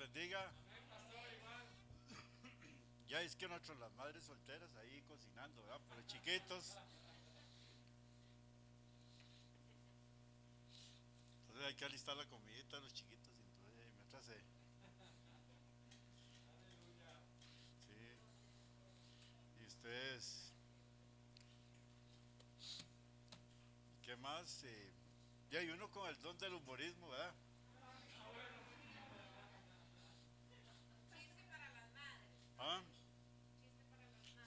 bendiga. Ya es que nosotros las madres solteras ahí cocinando, ¿verdad? Pero chiquitos. Entonces hay que alistar la comidita de los chiquitos. Y entonces ahí me atrasé. Sí. Y ustedes, ¿qué más? Ya hay uno con el don del humorismo, ¿verdad? Ah,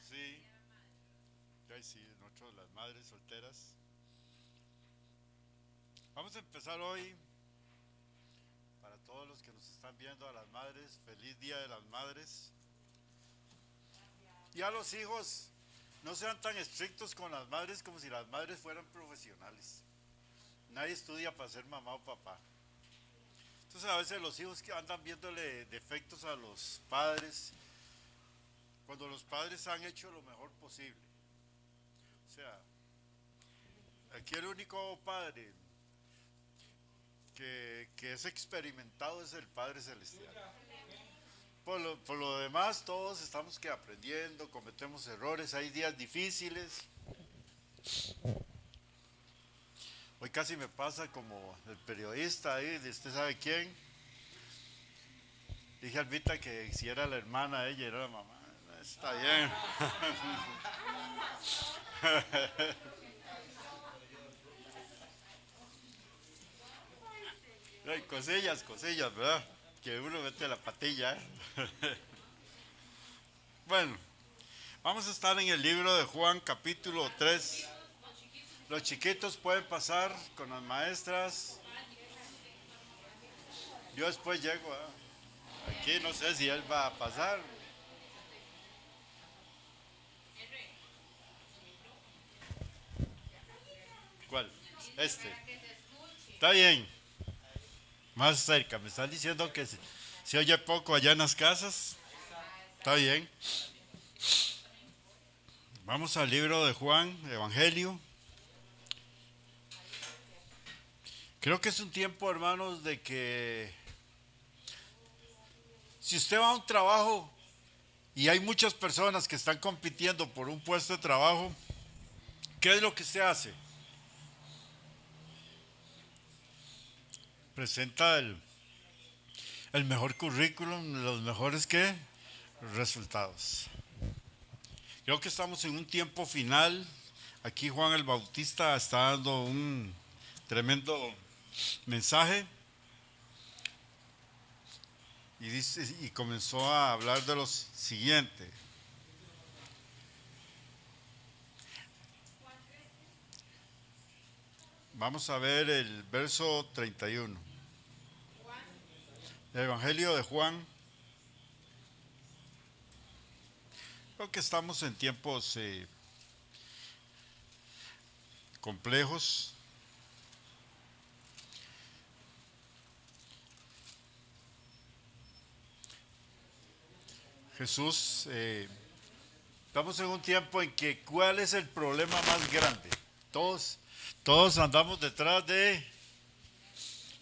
sí. Ya sí, nosotros las madres solteras. Vamos a empezar hoy. Para todos los que nos están viendo, a las madres, feliz día de las madres. Y a los hijos, no sean tan estrictos con las madres como si las madres fueran profesionales. Nadie estudia para ser mamá o papá. Entonces a veces los hijos que andan viéndole defectos a los padres, cuando los padres han hecho lo mejor posible. O sea, aquí el único padre que es experimentado es el Padre Celestial. Por lo demás, todos estamos que aprendiendo, cometemos errores, hay días difíciles. Hoy casi me pasa como el periodista ahí, de usted sabe quién. Dije a Albita que si era la hermana, ella era la mamá. Está bien. Ay, cosillas, cosillas, ¿verdad? Que uno mete la patilla. Bueno, vamos a estar en el libro de Juan capítulo 3. Los chiquitos pueden pasar con las maestras. Yo después llego. Aquí no sé si él va a pasar. ¿Cuál? Este. Está bien. Más cerca. Me están diciendo que se oye poco allá en las casas. Está bien. Vamos al libro de Juan, Evangelio. Creo que es un tiempo, hermanos, de que si usted va a un trabajo y hay muchas personas que están compitiendo por un puesto de trabajo, ¿qué es lo que usted hace? Presenta el mejor currículum, los mejores ¿qué? Resultados. Creo que estamos en un tiempo final. Aquí Juan el Bautista está dando un tremendo mensaje y, dice, y comenzó a hablar de lo siguiente. Vamos a ver el verso 31. El Evangelio de Juan. Creo que estamos en tiempos complejos. Jesús, estamos en un tiempo en que ¿cuál es el problema más grande? Todos andamos detrás de,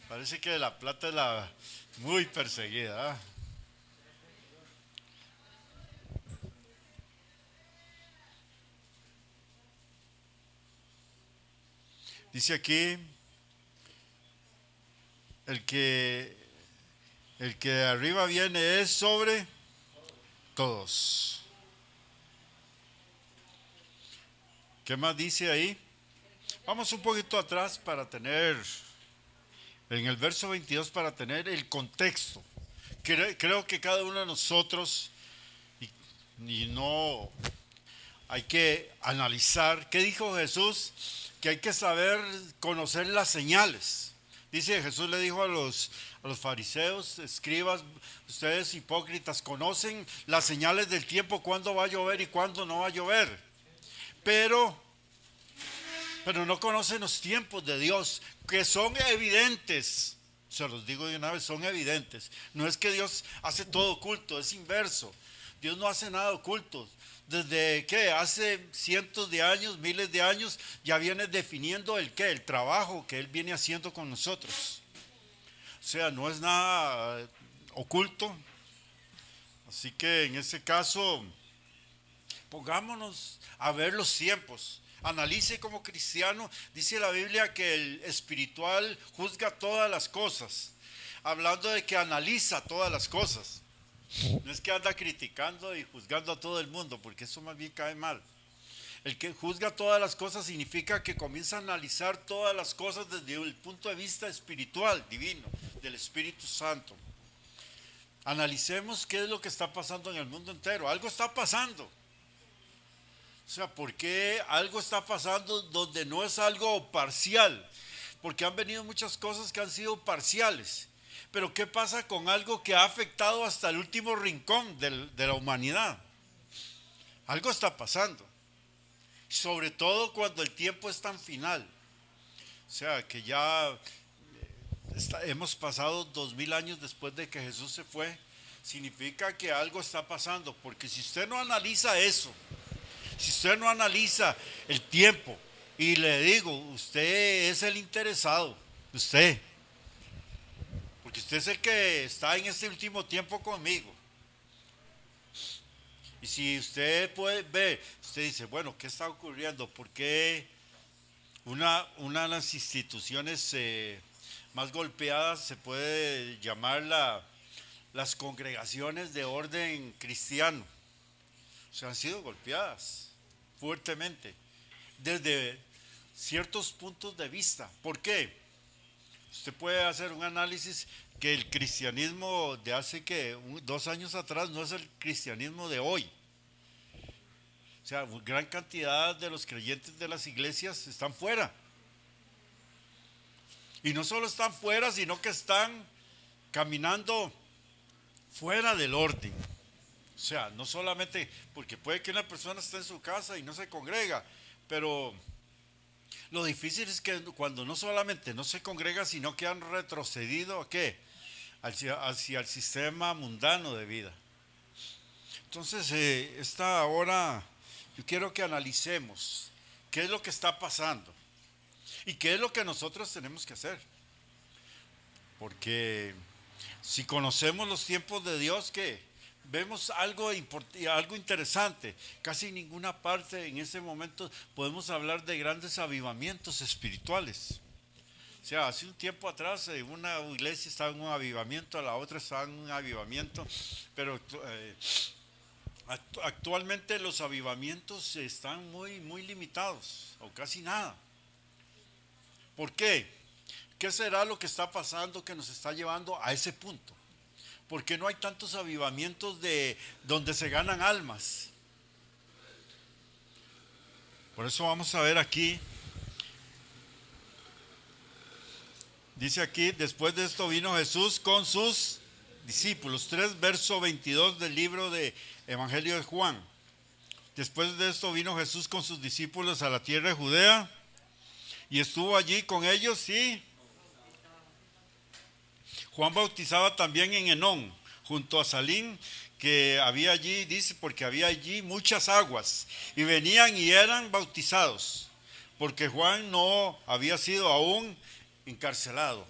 parece que la plata es la muy perseguida. ¿Ah? Dice aquí, el que, el que de arriba viene es sobre todos. ¿Qué más dice ahí? Vamos un poquito atrás para tener, en el verso 22, para tener el contexto. Creo que cada uno de nosotros, y no hay que analizar, ¿qué dijo Jesús? Que hay que saber conocer las señales. Dice Jesús le dijo a los fariseos, escribas, ustedes hipócritas, conocen las señales del tiempo, cuándo va a llover y cuándo no va a llover. Pero no conocen los tiempos de Dios, que son evidentes. Se los digo de una vez, son evidentes. No es que Dios hace todo oculto, es inverso. Dios no hace nada oculto. Desde que hace cientos de años, miles de años, ya viene definiendo el trabajo que Él viene haciendo con nosotros. O sea, no es nada oculto. Así que en ese caso, pongámonos a ver los tiempos. Analice como cristiano. Dice la Biblia que el espiritual juzga todas las cosas. Hablando de que analiza todas las cosas. No es que anda criticando y juzgando a todo el mundo, porque eso más bien cae mal. El que juzga todas las cosas significa que comienza a analizar todas las cosas desde el punto de vista espiritual, divino, del Espíritu Santo. Analicemos qué es lo que está pasando en el mundo entero. Algo está pasando. O sea, ¿por qué algo está pasando donde no es algo parcial? Porque han venido muchas cosas que han sido parciales. Pero ¿qué pasa con algo que ha afectado hasta el último rincón de la humanidad? Algo está pasando. Sobre todo cuando el tiempo es tan final. O sea, que ya hemos pasado 2000 años después de que Jesús se fue. Significa que algo está pasando. Porque si usted no analiza eso, si usted no analiza el tiempo, y le digo, usted es el interesado, usted, porque usted es el que está en este último tiempo conmigo. Y si usted puede ver, usted dice, bueno, ¿qué está ocurriendo? ¿Por qué una de las instituciones más golpeadas se puede llamar las congregaciones de orden cristiano? O sea, han sido golpeadas fuertemente desde ciertos puntos de vista. ¿Por qué? Usted puede hacer un análisis que el cristianismo de hace 2 años atrás no es el cristianismo de hoy. O sea, gran cantidad de los creyentes de las iglesias están fuera. Y no solo están fuera, sino que están caminando fuera del orden. O sea, no solamente porque puede que una persona esté en su casa y no se congrega, pero lo difícil es que cuando no solamente no se congrega, sino que han retrocedido ¿a qué? Hacia el sistema mundano de vida. Entonces, esta hora yo quiero que analicemos qué es lo que está pasando y qué es lo que nosotros tenemos que hacer. Porque si conocemos los tiempos de Dios, ¿qué? Vemos algo interesante. Casi en ninguna parte en ese momento podemos hablar de grandes avivamientos espirituales. O sea, hace un tiempo atrás una iglesia estaba en un avivamiento, la otra estaba en un avivamiento, pero actualmente los avivamientos están muy limitados, o casi nada. ¿Por qué? ¿Qué será lo que está pasando que nos está llevando a ese punto? ¿Por qué no hay tantos avivamientos de donde se ganan almas? Por eso vamos a ver aquí. Dice aquí, después de esto vino Jesús con sus discípulos. 3, verso 22 del libro de Evangelio de Juan. Después de esto vino Jesús con sus discípulos a la tierra de Judea y estuvo allí con ellos y Juan bautizaba también en Enón, junto a Salim, que había allí, dice, porque había allí muchas aguas, y venían y eran bautizados, porque Juan no había sido aún encarcelado.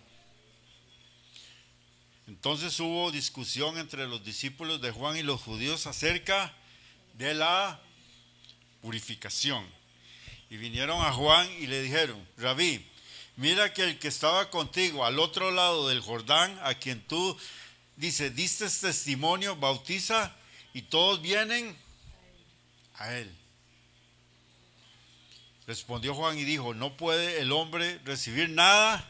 Entonces hubo discusión entre los discípulos de Juan y los judíos acerca de la purificación. Y vinieron a Juan y le dijeron, Rabí, mira que el que estaba contigo al otro lado del Jordán, a quien tú, dice, diste testimonio, bautiza, y todos vienen a él. Respondió Juan y dijo, no puede el hombre recibir nada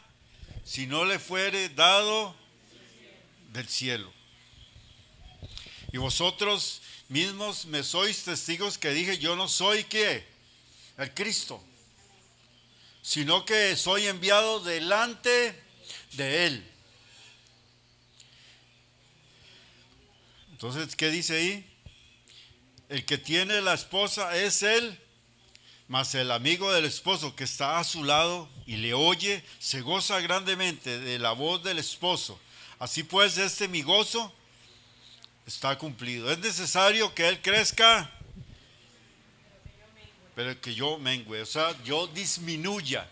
si no le fuere dado del cielo. Y vosotros mismos me sois testigos que dije, yo no soy ¿qué? El Cristo, sino que soy enviado delante de él. Entonces, ¿qué dice ahí? El que tiene la esposa es él, mas el amigo del esposo que está a su lado y le oye, se goza grandemente de la voz del esposo. Así pues, mi gozo está cumplido. Es necesario que él crezca, pero que yo mengüe, o sea, yo disminuya.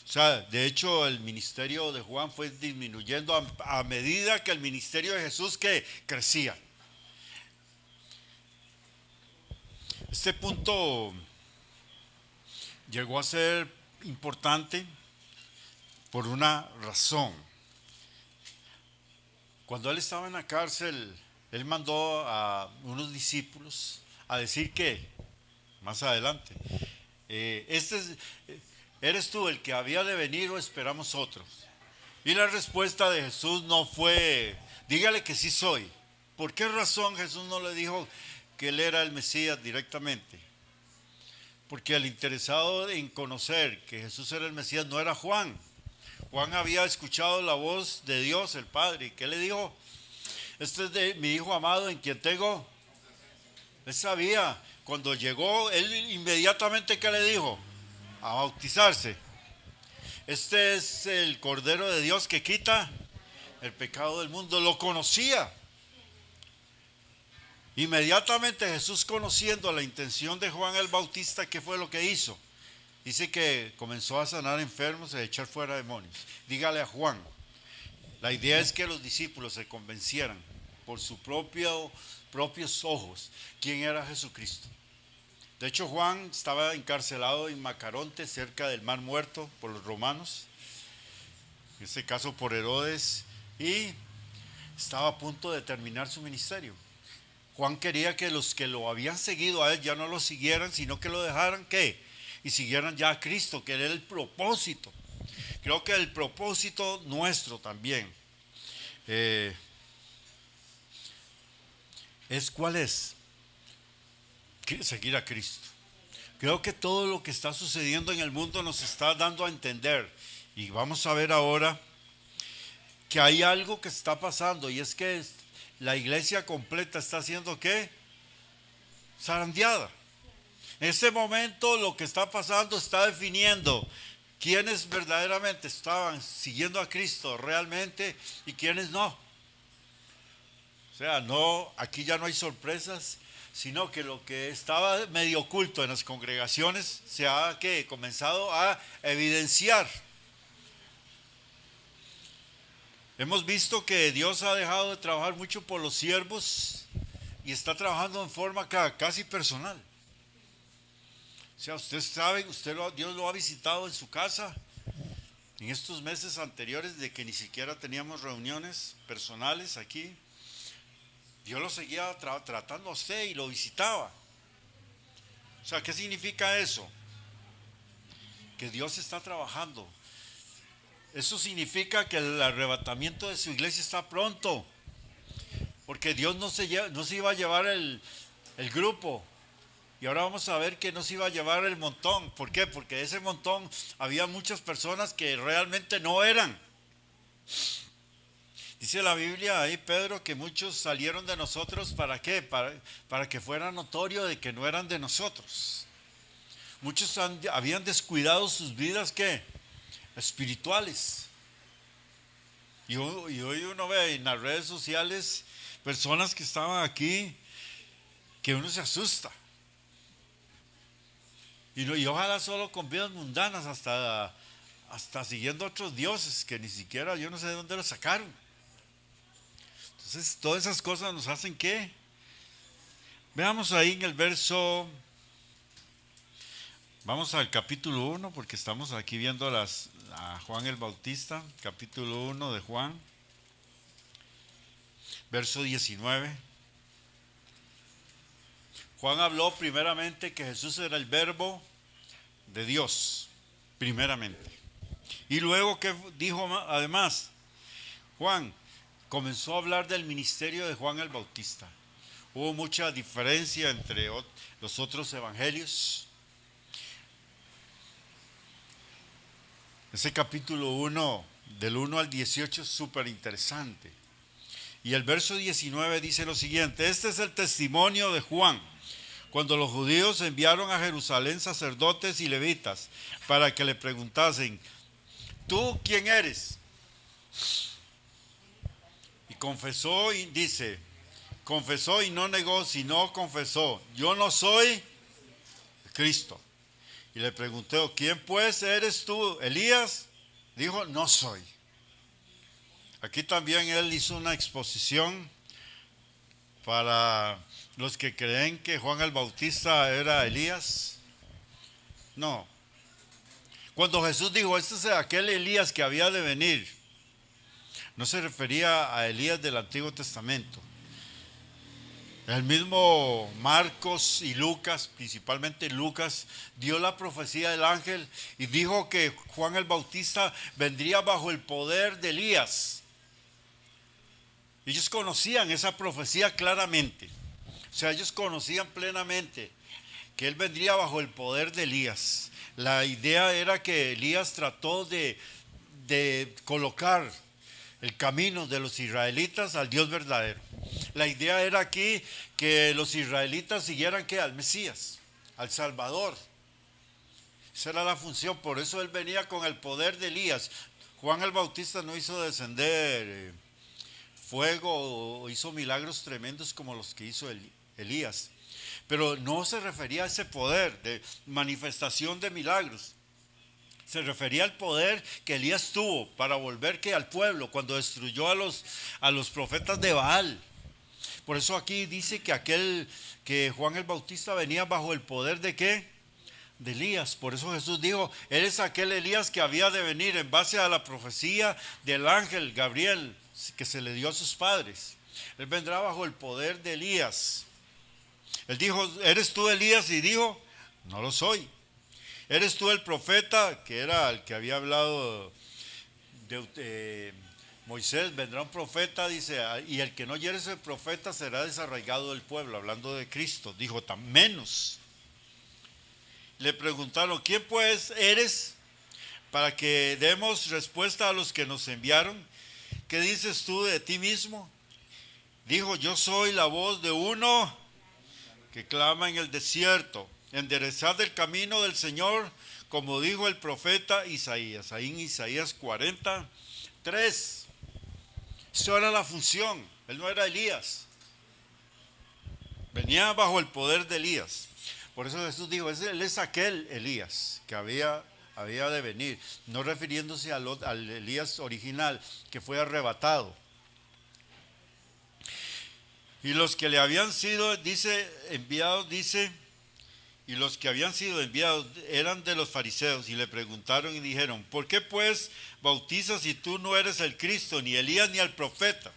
O sea, de hecho el ministerio de Juan fue disminuyendo a medida que el ministerio de Jesús que crecía. Este punto llegó a ser importante por una razón. Cuando él estaba en la cárcel, él mandó a unos discípulos a decir que, más adelante, ¿eres tú el que había de venir o esperamos otros? Y la respuesta de Jesús no fue, dígale que sí soy. ¿Por qué razón Jesús no le dijo que él era el Mesías directamente? Porque el interesado en conocer que Jesús era el Mesías no era Juan. Juan había escuchado la voz de Dios, el Padre. ¿Qué le dijo? Este es de mi Hijo amado en quien tengo. Él sabía. Cuando llegó, él inmediatamente, ¿qué le dijo? A bautizarse. Este es el Cordero de Dios que quita el pecado del mundo. Lo conocía. Inmediatamente Jesús, conociendo la intención de Juan el Bautista, ¿qué fue lo que hizo? Dice que comenzó a sanar enfermos y a echar fuera demonios. Dígale a Juan. La idea es que los discípulos se convencieran por sus propios ojos quién era Jesucristo. De hecho, Juan estaba encarcelado en Macaronte, cerca del Mar Muerto, por los romanos, en este caso por Herodes, y estaba a punto de terminar su ministerio. Juan quería que los que lo habían seguido a él ya no lo siguieran, sino que lo dejaran, ¿qué? Y siguieran ya a Cristo, que era el propósito. Creo que el propósito nuestro también ¿cuál es? Seguir a Cristo. Creo que todo lo que está sucediendo en el mundo nos está dando a entender, y vamos a ver ahora que hay algo que está pasando, y es que la iglesia completa está siendo ¿qué? Zarandeada. En ese momento lo que está pasando está definiendo quiénes verdaderamente estaban siguiendo a Cristo realmente y quiénes no. O sea, no, aquí ya no hay sorpresas, sino que lo que estaba medio oculto en las congregaciones se ha comenzado a evidenciar. Hemos visto que Dios ha dejado de trabajar mucho por los siervos y está trabajando en forma casi personal. O sea, usted sabe, Dios lo ha visitado en su casa en estos meses anteriores de que ni siquiera teníamos reuniones personales aquí. Dios lo seguía tratando a usted y lo visitaba. O sea, ¿qué significa eso? Que Dios está trabajando. Eso significa que el arrebatamiento de su iglesia está pronto. Porque Dios no se iba a llevar el grupo. Y ahora vamos a ver que no se iba a llevar el montón. ¿Por qué? Porque de ese montón había muchas personas que realmente no eran. Dice la Biblia ahí, Pedro, que muchos salieron de nosotros, ¿para qué? Para que fuera notorio de que no eran de nosotros. Muchos habían descuidado sus vidas, ¿qué? Espirituales. Y hoy uno ve en las redes sociales personas que estaban aquí que uno se asusta. Y ojalá solo con vidas mundanas, hasta siguiendo otros dioses que ni siquiera yo no sé de dónde los sacaron. Entonces, todas esas cosas nos hacen ¿qué? Veamos ahí en el verso, vamos al capítulo 1, porque estamos aquí viendo a Juan el Bautista, capítulo 1 de Juan, verso 19. Juan habló primeramente que Jesús era el verbo de Dios, primeramente. Y luego, ¿qué dijo además? Juan comenzó a hablar del ministerio de Juan el Bautista. Hubo mucha diferencia entre los otros evangelios. Ese capítulo 1, del 1 al 18, es súper interesante. Y el verso 19 dice lo siguiente: este es el testimonio de Juan, cuando los judíos enviaron a Jerusalén sacerdotes y levitas para que le preguntasen: ¿tú quién eres? Y confesó y dice, confesó y no negó, sino confesó: yo no soy Cristo. Y le preguntó, ¿quién pues eres tú, Elías? Dijo, no soy. Aquí también él hizo una exposición para los que creen que Juan el Bautista era Elías. No. Cuando Jesús dijo, este es aquel Elías que había de venir, no se refería a Elías del Antiguo Testamento. El mismo Marcos y Lucas, principalmente Lucas, dio la profecía del ángel y dijo que Juan el Bautista vendría bajo el poder de Elías. Ellos conocían esa profecía claramente. O sea, ellos conocían plenamente que él vendría bajo el poder de Elías. La idea era que Elías trató de colocar el camino de los israelitas al Dios verdadero. La idea era aquí que los israelitas siguieran ¿qué? Al Mesías, al Salvador. Esa era la función, por eso él venía con el poder de Elías. Juan el Bautista no hizo descender fuego o hizo milagros tremendos como los que hizo Elías. Pero no se refería a ese poder de manifestación de milagros. Se refería al poder que Elías tuvo para volver ¿qué? Al pueblo cuando destruyó a los profetas de Baal. Por eso aquí dice que Juan el Bautista venía bajo el poder de ¿qué? De Elías. Por eso Jesús dijo, él es aquel Elías que había de venir en base a la profecía del ángel Gabriel que se le dio a sus padres. Él vendrá bajo el poder de Elías. Él dijo, ¿eres tú Elías? Y dijo, no lo soy. ¿Eres tú el profeta? Que era el que había hablado de Moisés. Vendrá un profeta, dice, y el que no oyere ese profeta será desarraigado del pueblo, hablando de Cristo. Dijo, tan menos. Le preguntaron, ¿quién pues eres? Para que demos respuesta a los que nos enviaron. ¿Qué dices tú de ti mismo? Dijo, yo soy la voz de uno que clama en el desierto, enderezad el camino del Señor, como dijo el profeta Isaías. Ahí en Isaías 43. Eso era la función. Él no era Elías. Venía bajo el poder de Elías. Por eso Jesús dijo, él es aquel Elías que había de venir, no refiriéndose al Elías original que fue arrebatado. Y los que le habían sido, enviados, y los que habían sido enviados eran de los fariseos, y le preguntaron y dijeron, ¿por qué pues bautizas si tú no eres el Cristo, ni Elías, ni el profeta?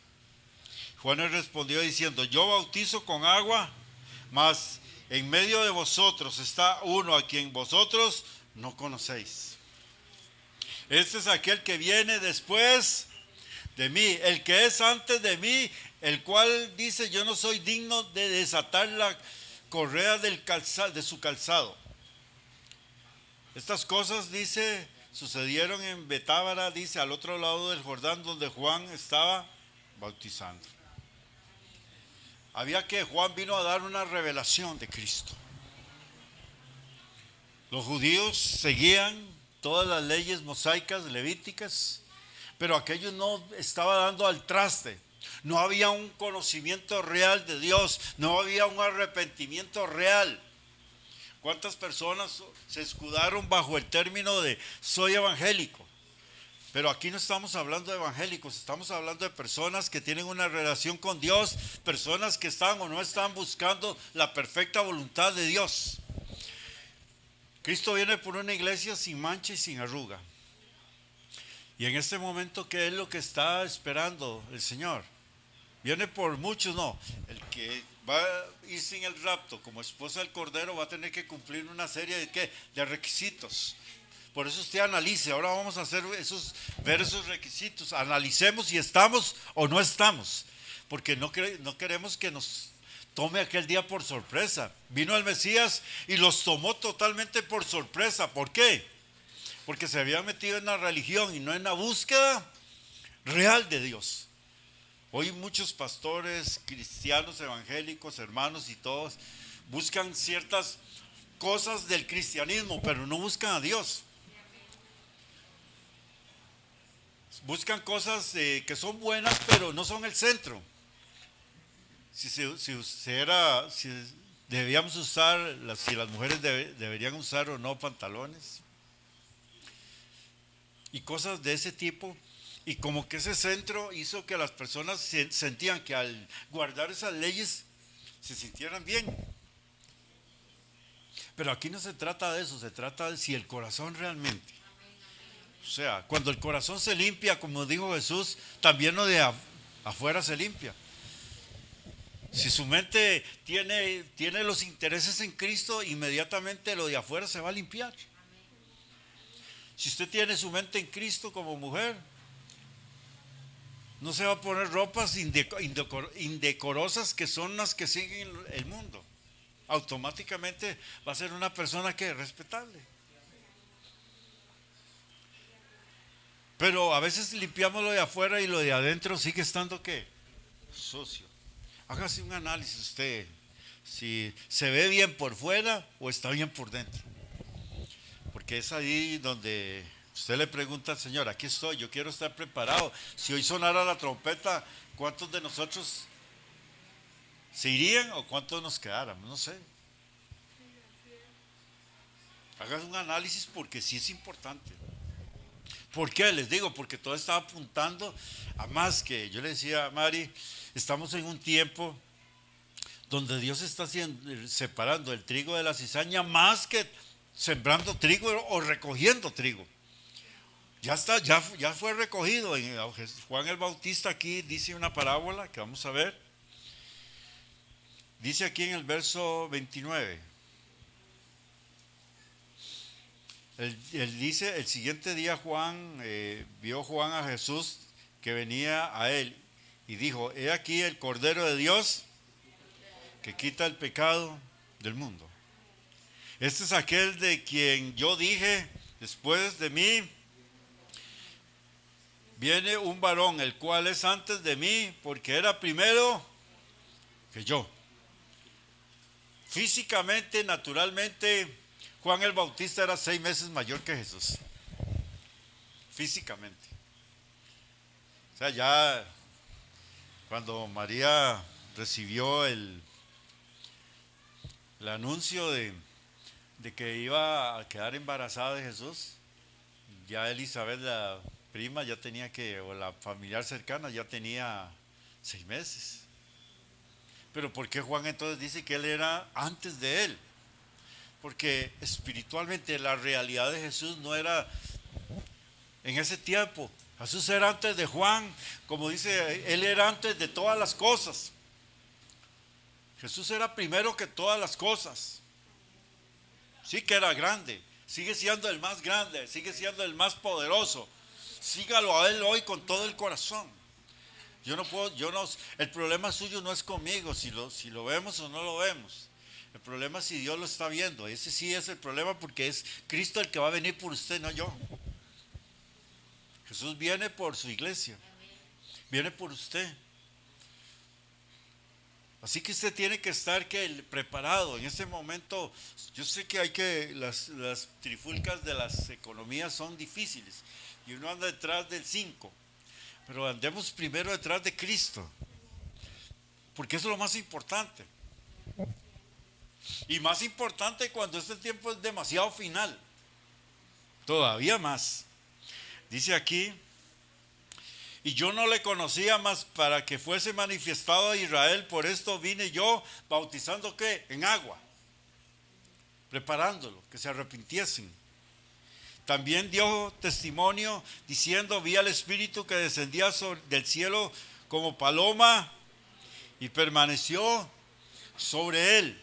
Juan les respondió diciendo, yo bautizo con agua, mas en medio de vosotros está uno a quien vosotros no conocéis. Este es aquel que viene después de mí, el que es antes de mí, el cual dice, yo no soy digno de desatar la correa de su calzado. Estas cosas, dice, sucedieron en Betábara, dice, al otro lado del Jordán, donde Juan estaba bautizando. Juan vino a dar una revelación de Cristo. Los judíos seguían todas las leyes mosaicas, levíticas, pero aquello no estaba dando al traste. No había un conocimiento real de Dios, no había un arrepentimiento real. ¿Cuántas personas se escudaron bajo el término de soy evangélico? Pero aquí no estamos hablando de evangélicos, estamos hablando de personas que tienen una relación con Dios, personas que están o no están buscando la perfecta voluntad de Dios. Cristo viene por una iglesia sin mancha y sin arruga. Y en este momento, ¿qué es lo que está esperando el Señor? Viene por muchos, no. El que va a ir sin el rapto como esposa del Cordero va a tener que cumplir una serie de requisitos. Por eso usted analice. Ahora vamos a ver esos requisitos. Analicemos si estamos o no estamos. Porque no queremos que nos tome aquel día por sorpresa. Vino el Mesías y los tomó totalmente por sorpresa. ¿Por qué? Porque se había metido en la religión y no en la búsqueda real de Dios. Hoy muchos pastores, cristianos, evangélicos, hermanos y todos buscan ciertas cosas del cristianismo, pero no buscan a Dios. Buscan cosas que son buenas, pero no son el centro. Si debíamos usar, si las mujeres deberían usar o no pantalones y cosas de ese tipo. Y como que ese centro hizo que las personas sentían que al guardar esas leyes se sintieran bien. Pero aquí no se trata de eso, se trata de si el corazón realmente. O sea, cuando el corazón se limpia, como dijo Jesús, también lo de afuera se limpia. Si su mente tiene los intereses en Cristo, inmediatamente lo de afuera se va a limpiar. Si usted tiene su mente en Cristo como mujer, no se va a poner ropas indecorosas que son las que siguen el mundo. Automáticamente va a ser una persona que es respetable. Pero a veces limpiamos lo de afuera y lo de adentro sigue estando ¿qué? Sucio. Hágase un análisis usted, si se ve bien por fuera o está bien por dentro. Porque es ahí donde usted le pregunta al Señor, aquí estoy, yo quiero estar preparado. Si hoy sonara la trompeta, ¿cuántos de nosotros se irían o cuántos nos quedáramos? No sé. Hagan un análisis porque sí es importante. ¿Por qué? Les digo, porque todo está apuntando a más que, yo le decía a Mari, estamos en un tiempo donde Dios está separando el trigo de la cizaña más que sembrando trigo o recogiendo trigo. Ya está, ya fue recogido. Juan el Bautista aquí dice una parábola que vamos a ver. Dice aquí en el verso 29. Él dice, el siguiente día vio Juan a Jesús que venía a él y dijo, he aquí el Cordero de Dios que quita el pecado del mundo. Este es aquel de quien yo dije, después de mí viene un varón, el cual es antes de mí, porque era primero que yo. Físicamente, naturalmente, Juan el Bautista era 6 meses mayor que Jesús. Físicamente. O sea, ya cuando María recibió el anuncio de que iba a quedar embarazada de Jesús, ya Elizabeth, la prima, ya tenía o la familiar cercana, ya tenía 6 meses. Pero ¿por qué Juan entonces dice que él era antes de él? Porque espiritualmente la realidad de Jesús no era en ese tiempo. Jesús era antes de Juan, como dice, él era antes de todas las cosas. Jesús era primero que todas las cosas. Sí que era grande, sigue siendo el más grande, sigue siendo el más poderoso. Sígalo a él hoy con todo el corazón. El problema suyo no es conmigo, si lo vemos o no lo vemos. El problema es si Dios lo está viendo. Ese sí es el problema porque es Cristo el que va a venir por usted, no yo. Jesús viene por su iglesia, viene por usted. Así que usted tiene que estar preparado. En este momento, yo sé que las trifulcas de las economías son difíciles y uno anda detrás del 5, pero andemos primero detrás de Cristo, porque eso es lo más importante. Y más importante cuando este tiempo es demasiado final, todavía más. Dice aquí, y yo no le conocía más para que fuese manifestado a Israel, por esto vine yo bautizando ¿qué? En agua, preparándolo, que se arrepintiesen. También dio testimonio diciendo, vi al Espíritu que descendía del cielo como paloma y permaneció sobre él.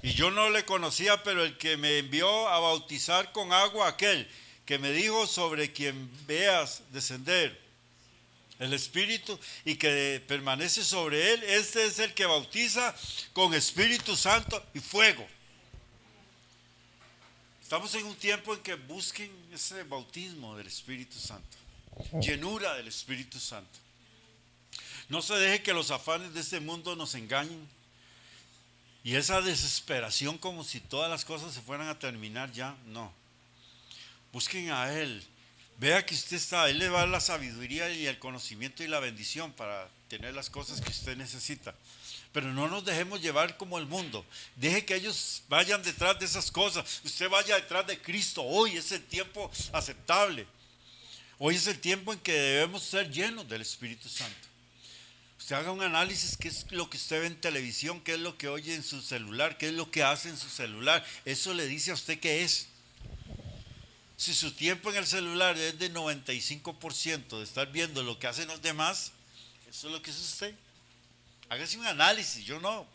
Y yo no le conocía, pero el que me envió a bautizar con agua, aquel que me dijo, sobre quien veas descender el Espíritu y que permanece sobre él, este es el que bautiza con Espíritu Santo y fuego. Estamos en un tiempo en que busquen ese bautismo del Espíritu Santo, llenura del Espíritu Santo. No se deje que los afanes de este mundo nos engañen y esa desesperación como si todas las cosas se fueran a terminar ya, no. Busquen a Él. Vea que usted está, Él le va a dar la sabiduría y el conocimiento y la bendición para tener las cosas que usted necesita. Pero no nos dejemos llevar como el mundo. Deje que ellos vayan detrás de esas cosas. Usted vaya detrás de Cristo. Hoy es el tiempo aceptable. Hoy es el tiempo en que debemos ser llenos del Espíritu Santo. Usted haga un análisis, qué es lo que usted ve en televisión, qué es lo que oye en su celular, qué es lo que hace en su celular. Eso le dice a usted qué es. Si su tiempo en el celular es de 95% de estar viendo lo que hacen los demás, eso es lo que es usted. Hágase un análisis, yo no.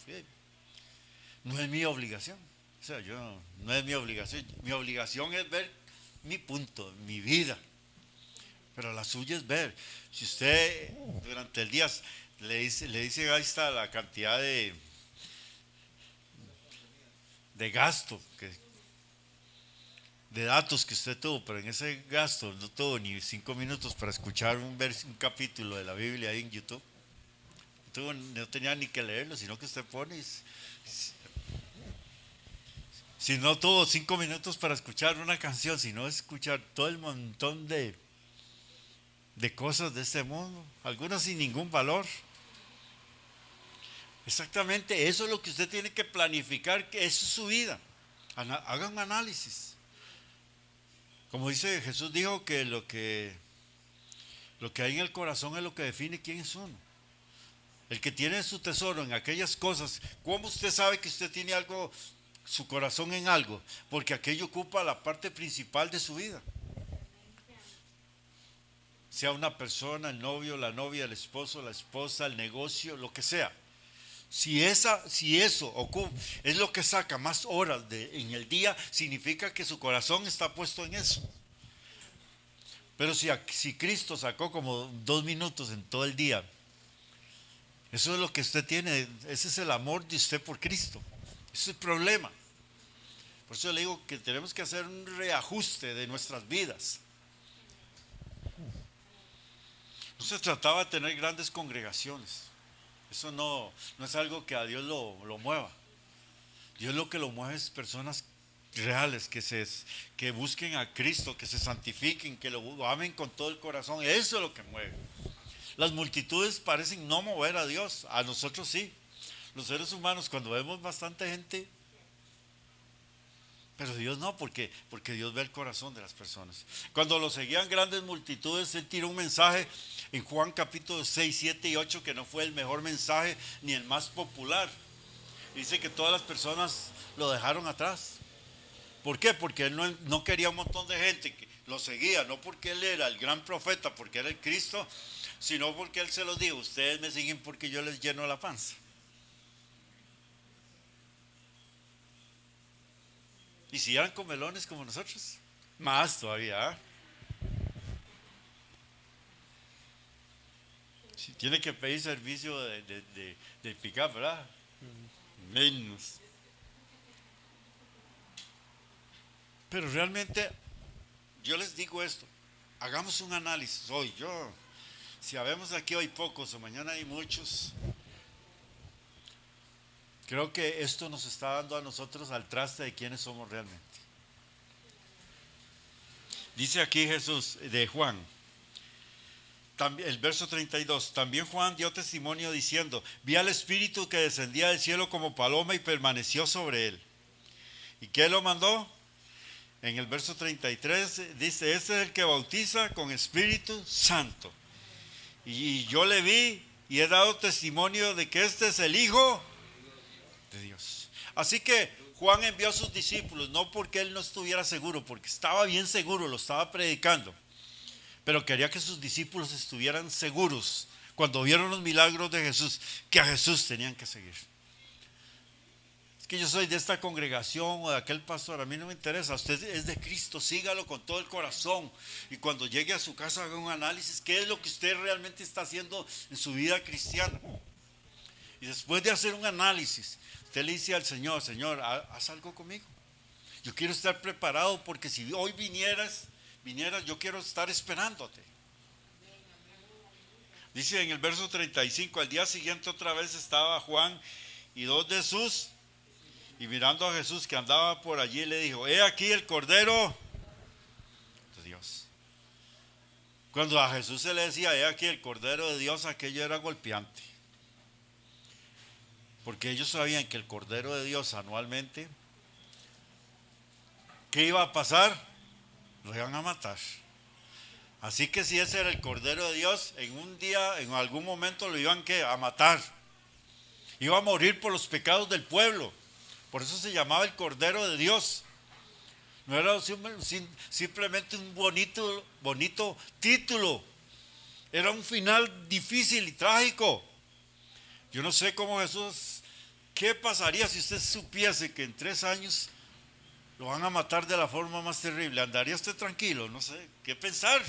No es mi obligación. O sea, no es mi obligación. Mi obligación es ver mi punto, mi vida. Pero la suya es ver. Si usted durante el día le dice ahí está la cantidad de gasto, de datos que usted tuvo, pero en ese gasto no tuvo ni 5 minutos para escuchar un capítulo de la Biblia ahí en YouTube. No tenía ni que leerlo, sino que usted pone. Si no tuvo 5 minutos para escuchar una canción, sino escuchar todo el montón de cosas de este mundo, algunas sin ningún valor. Exactamente, eso es lo que usted tiene que planificar, que eso es su vida. Haga un análisis. Como dice Jesús, dijo que lo que hay en el corazón es lo que define quién es uno. El que tiene su tesoro en aquellas cosas. ¿Cómo usted sabe que usted tiene algo, su corazón en algo? Porque aquello ocupa la parte principal de su vida. Sea una persona, el novio, la novia, el esposo, la esposa, el negocio, lo que sea. Si eso ocupa, es lo que saca más horas en el día, significa que su corazón está puesto en eso. Pero si Cristo sacó como 2 minutos en todo el día, eso es lo que usted tiene, ese es el amor de usted por Cristo. Ese es el problema. Por eso le digo que tenemos que hacer un reajuste de nuestras vidas. No se trataba de tener grandes congregaciones. Eso no es algo que a Dios lo mueva. Dios lo que lo mueve es personas reales, que busquen a Cristo, que se santifiquen, que lo amen con todo el corazón. Eso es lo que mueve. Las multitudes parecen no mover a Dios, a nosotros sí. Los seres humanos, cuando vemos bastante gente, pero Dios no, porque Dios ve el corazón de las personas. Cuando lo seguían grandes multitudes, Él tiró un mensaje en Juan capítulo 6, 7 y 8 que no fue el mejor mensaje ni el más popular. Dice que todas las personas lo dejaron atrás. ¿Por qué? Porque Él no quería un montón de gente que lo seguía, no porque Él era el gran profeta, porque era el Cristo, sino porque Él se los dijo: ustedes me siguen porque yo les lleno la panza. Y si eran comelones como nosotros, más todavía. Si tiene que pedir servicio de pick-up, ¿verdad? Menos. Pero realmente, yo les digo esto: hagamos un análisis hoy. Si habemos aquí hoy pocos o mañana hay muchos, creo que esto nos está dando a nosotros al traste de quiénes somos realmente. Dice aquí Jesús de Juan, el verso 32, también Juan dio testimonio diciendo: vi al Espíritu que descendía del cielo como paloma y permaneció sobre él. ¿Y qué lo mandó? En el verso 33 dice: este es el que bautiza con Espíritu Santo. Y yo le vi y he dado testimonio de que este es el Hijo de Dios. Así que Juan envió a sus discípulos, no porque él no estuviera seguro, porque estaba bien seguro, lo estaba predicando, pero quería que sus discípulos estuvieran seguros cuando vieron los milagros de Jesús, que a Jesús tenían que seguir. Es que yo soy de esta congregación o de aquel pastor, a mí no me interesa. Usted es de Cristo, sígalo con todo el corazón, y cuando llegue a su casa haga un análisis, qué es lo que usted realmente está haciendo en su vida cristiana. Y después de hacer un análisis, usted le dice al Señor: Señor, haz algo conmigo. Yo quiero estar preparado, porque si hoy vinieras, yo quiero estar esperándote. Dice en el verso 35, al día siguiente otra vez estaba Juan y 2 de sus, y mirando a Jesús que andaba por allí, le dijo: he aquí el Cordero de Dios. Cuando a Jesús se le decía: he aquí el Cordero de Dios, aquello era golpeante. porque ellos sabían que el Cordero de Dios anualmente, ¿qué iba a pasar? Lo iban a matar. Así que si ese era el Cordero de Dios, en un día, en algún momento lo iban a matar. Iba a morir por los pecados del pueblo. Por eso se llamaba el Cordero de Dios. No era simplemente un bonito título. Era un final difícil y trágico. Yo no sé cómo Jesús, ¿qué pasaría si usted supiese que en 3 años lo van a matar de la forma más terrible? ¿Andaría usted tranquilo? No sé, ¿qué pensar?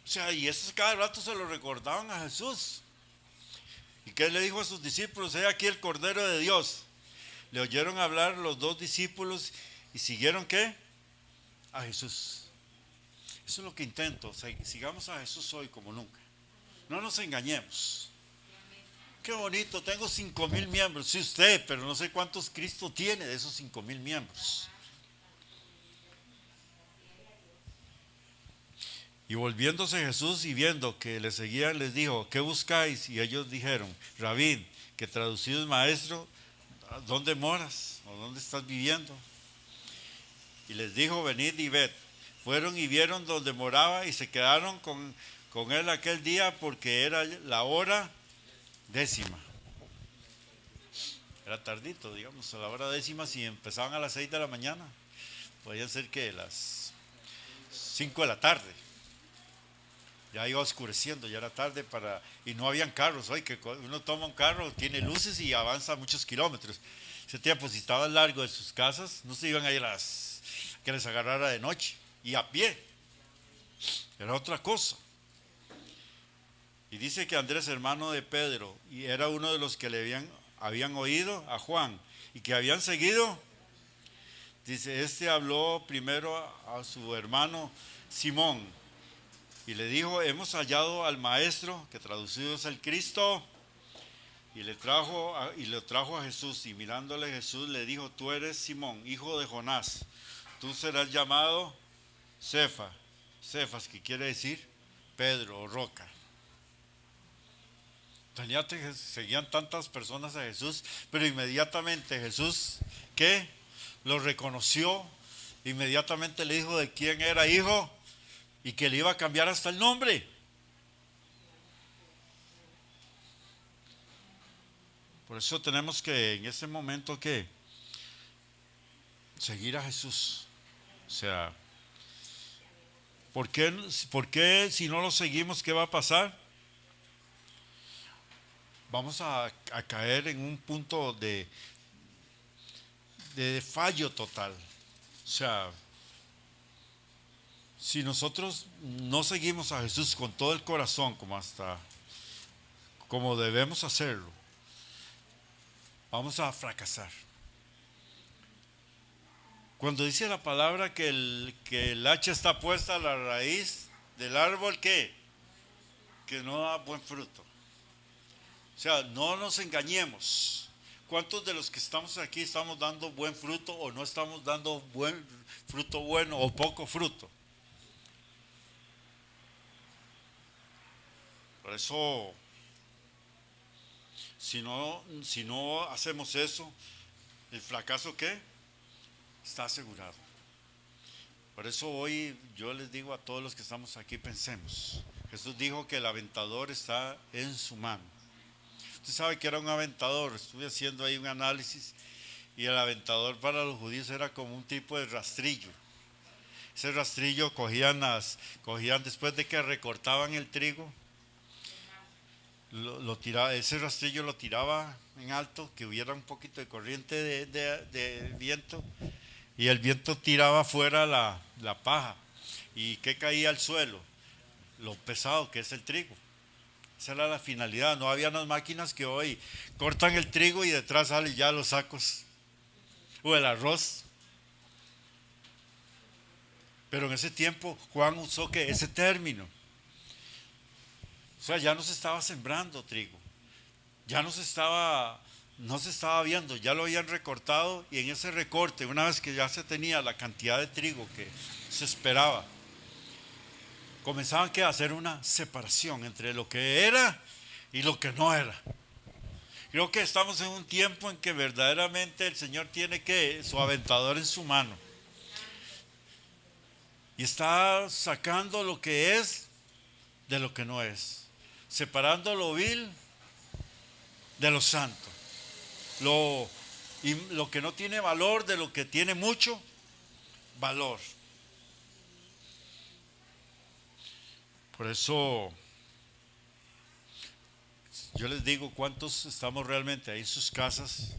O sea, y eso cada rato se lo recordaban a Jesús. ¿Y qué le dijo a sus discípulos? He aquí el Cordero de Dios. Le oyeron hablar los 2 discípulos y siguieron ¿qué? A Jesús. Eso es lo que intento. Sigamos a Jesús hoy como nunca. No nos engañemos. Qué bonito, tengo 5,000 miembros. Sí, usted, pero no sé cuántos Cristo tiene de esos 5,000 miembros. Y volviéndose Jesús y viendo que le seguían, les dijo: ¿qué buscáis? Y ellos dijeron: Rabí, que traducido es maestro, ¿dónde moras? ¿O dónde estás viviendo? Y les dijo: venid y ved. Fueron y vieron donde moraba y se quedaron con él aquel día, porque era la hora 10:00. Era tardito, digamos, a la hora 10:00. Si empezaban a las 6 de la mañana, podían ser que las 5 de la tarde. Ya iba oscureciendo, ya era tarde y no habían carros. Hoy que uno toma un carro, tiene luces y avanza muchos kilómetros. Ese tiempo, si estaban largo de sus casas, no se iban a ir que les agarrara de noche. Y a pie. Era otra cosa. Y dice que Andrés, hermano de Pedro, y era uno de los que le habían oído a Juan y que habían seguido. Dice, este habló primero a su hermano Simón y le dijo: hemos hallado al maestro, que traducido es el Cristo. Y lo trajo a Jesús, y mirándole Jesús le dijo: tú eres Simón, hijo de Jonás, tú serás llamado Cefas, que quiere decir Pedro o roca. Seguían tantas personas a Jesús, pero inmediatamente Jesús, ¿qué? Lo reconoció, inmediatamente le dijo de quién era hijo y que le iba a cambiar hasta el nombre. Por eso tenemos que en este momento que seguir a Jesús. O sea, ¿por qué si no lo seguimos, qué va a pasar? Vamos a caer en un punto de fallo total. O sea, si nosotros no seguimos a Jesús con todo el corazón, como debemos hacerlo, vamos a fracasar. Cuando dice la palabra que el hacha está puesta a la raíz del árbol, ¿qué? Que no da buen fruto. O sea, no nos engañemos. ¿Cuántos de los que estamos aquí estamos dando buen fruto o no estamos dando buen fruto bueno o poco fruto? Por eso, si no hacemos eso, ¿el fracaso qué? Está asegurado. Por eso hoy yo les digo a todos los que estamos aquí, pensemos. Jesús dijo que el aventador está en su mano. Usted sabe que era un aventador. Estuve haciendo ahí un análisis y el aventador para los judíos era como un tipo de rastrillo. Ese rastrillo cogían después de que recortaban el trigo, ese rastrillo lo tiraba en alto, que hubiera un poquito de corriente de viento, y el viento tiraba fuera la paja. ¿Y qué caía al suelo? Lo pesado que es el trigo. Esa era la finalidad. No había unas máquinas que hoy cortan el trigo y detrás salen ya los sacos o el arroz. Pero en ese tiempo Juan usó ese término. O sea, ya no se estaba sembrando trigo, ya no se estaba viendo, ya lo habían recortado, y en ese recorte, una vez que ya se tenía la cantidad de trigo que se esperaba, comenzaban a hacer una separación entre lo que era y lo que no era. Creo que estamos en un tiempo en que verdaderamente el Señor tiene que su aventador en su mano y está sacando lo que es de lo que no es, separando lo vil de lo santo, lo que no tiene valor de lo que tiene mucho valor. Por eso yo les digo, ¿cuántos estamos realmente ahí en sus casas?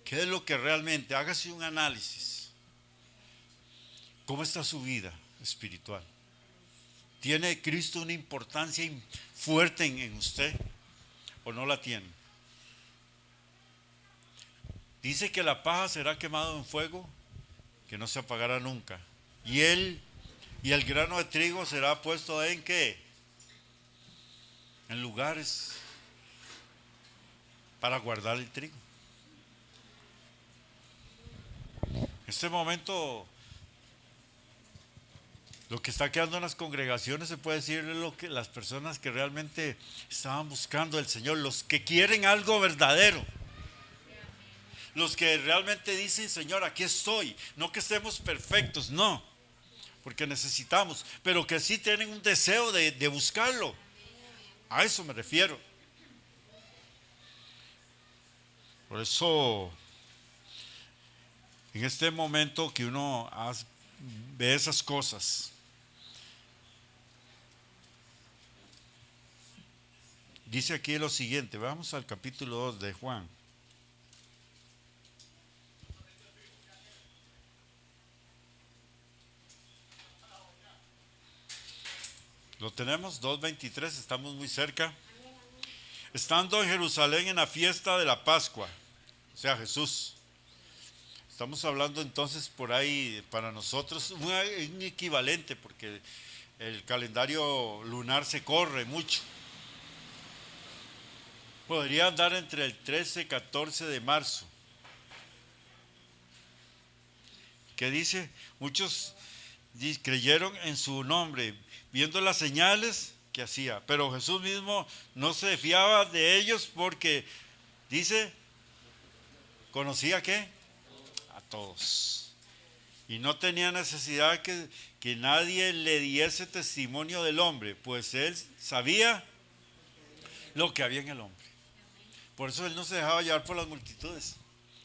¿Qué es lo que realmente? Hágase un análisis. ¿Cómo está su vida espiritual? ¿Tiene Cristo una importancia fuerte en usted o no la tiene? Dice que la paja será quemado en fuego, que no se apagará nunca. Y el grano de trigo será puesto ¿en qué? En lugares para guardar el trigo. En este momento, lo que está quedando en las congregaciones se puede decir es lo que las personas que realmente estaban buscando al Señor, los que quieren algo verdadero. Los que realmente dicen, Señor, aquí estoy. No que estemos perfectos, no, porque necesitamos, pero que sí tienen un deseo de buscarlo. A eso me refiero. Por eso, en este momento que uno ve esas cosas, dice aquí lo siguiente, vamos al capítulo 2 de Juan. Lo tenemos, 2:23, estamos muy cerca. Estando en Jerusalén en la fiesta de la Pascua, o sea, Jesús. Estamos hablando entonces por ahí para nosotros un equivalente, porque el calendario lunar se corre mucho. Podría andar entre el 13 y 14 de marzo. ¿Qué dice? Muchos creyeron en su nombre, viendo las señales que hacía. Pero Jesús mismo no se fiaba de ellos porque, dice, conocía ¿qué? A todos. Y no tenía necesidad que nadie le diese testimonio del hombre, pues él sabía lo que había en el hombre. Por eso él no se dejaba llevar por las multitudes,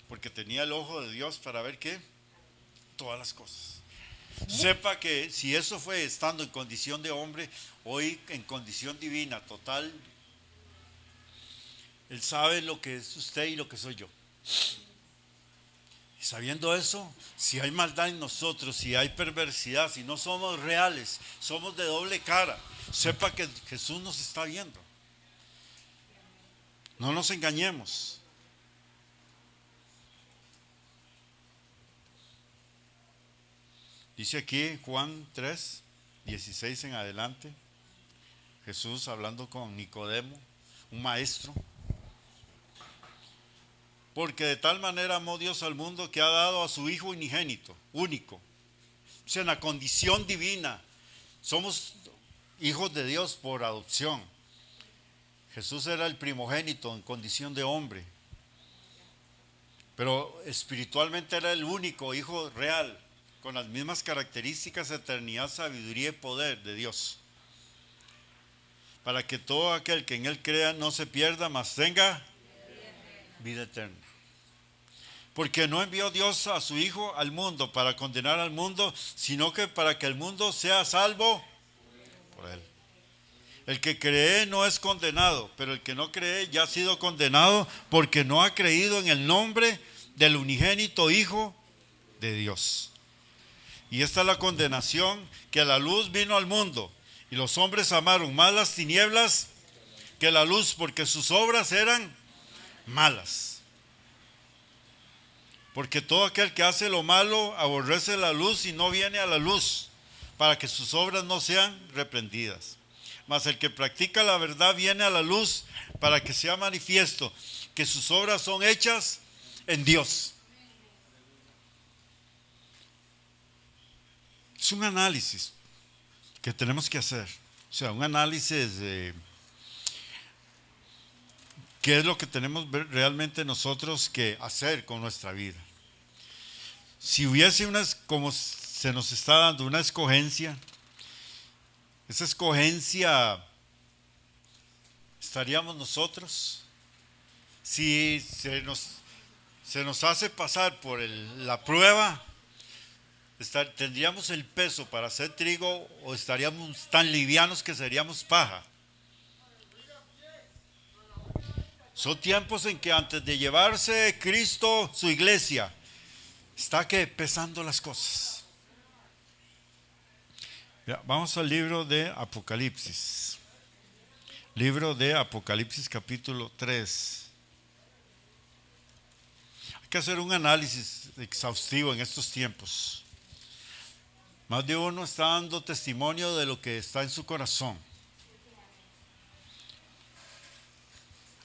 porque tenía el ojo de Dios para ver qué, todas las cosas. Sepa que si eso fue estando en condición de hombre, hoy en condición divina total, él sabe lo que es usted y lo que soy yo. Y sabiendo eso, si hay maldad en nosotros, si hay perversidad, si no somos reales, somos de doble cara, sepa que Jesús nos está viendo. No nos engañemos. Dice aquí Juan 3, 16 en adelante, Jesús hablando con Nicodemo, un maestro. Porque de tal manera amó Dios al mundo que ha dado a su Hijo unigénito, único. O sea, en la condición divina, somos hijos de Dios por adopción. Jesús era el primogénito en condición de hombre, pero espiritualmente era el único Hijo real, con las mismas características, eternidad, sabiduría y poder de Dios, para que todo aquel que en Él crea no se pierda, mas tenga vida eterna. Porque no envió Dios a su Hijo al mundo para condenar al mundo, sino que para que el mundo sea salvo por Él. El que cree no es condenado, pero el que no cree ya ha sido condenado porque no ha creído en el nombre del unigénito Hijo de Dios. Y esta es la condenación, que la luz vino al mundo y los hombres amaron más las tinieblas que la luz, porque sus obras eran malas. Porque todo aquel que hace lo malo aborrece la luz y no viene a la luz, para que sus obras no sean reprendidas. Mas el que practica la verdad viene a la luz, para que sea manifiesto que sus obras son hechas en Dios. Es un análisis que tenemos que hacer. O sea, un análisis ¿Qué es lo que tenemos realmente nosotros que hacer con nuestra vida? Si hubiese como se nos está dando una escogencia, esa escogencia, ¿estaríamos nosotros? Si se nos hace pasar por la prueba, ¿tendríamos el peso para hacer trigo o estaríamos tan livianos que seríamos paja? Son tiempos en que antes de llevarse Cristo su iglesia, está que pesando las cosas. Ya, vamos al libro de Apocalipsis. Libro de Apocalipsis capítulo 3. Hay que hacer un análisis exhaustivo en estos tiempos. Más de uno está dando testimonio de lo que está en su corazón.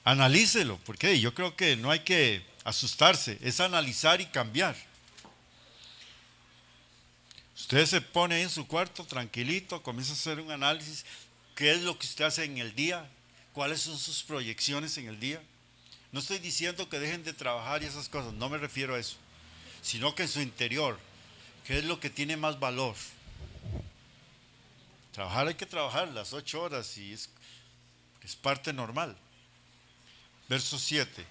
Analícelo, porque yo creo que no hay que asustarse, es analizar y cambiar. Usted se pone en su cuarto tranquilito, comienza a hacer un análisis, qué es lo que usted hace en el día, cuáles son sus proyecciones en el día. No estoy diciendo que dejen de trabajar y esas cosas, no me refiero a eso, sino que en su interior, qué es lo que tiene más valor. Trabajar hay que trabajar las 8 horas y es parte normal. Verso 7.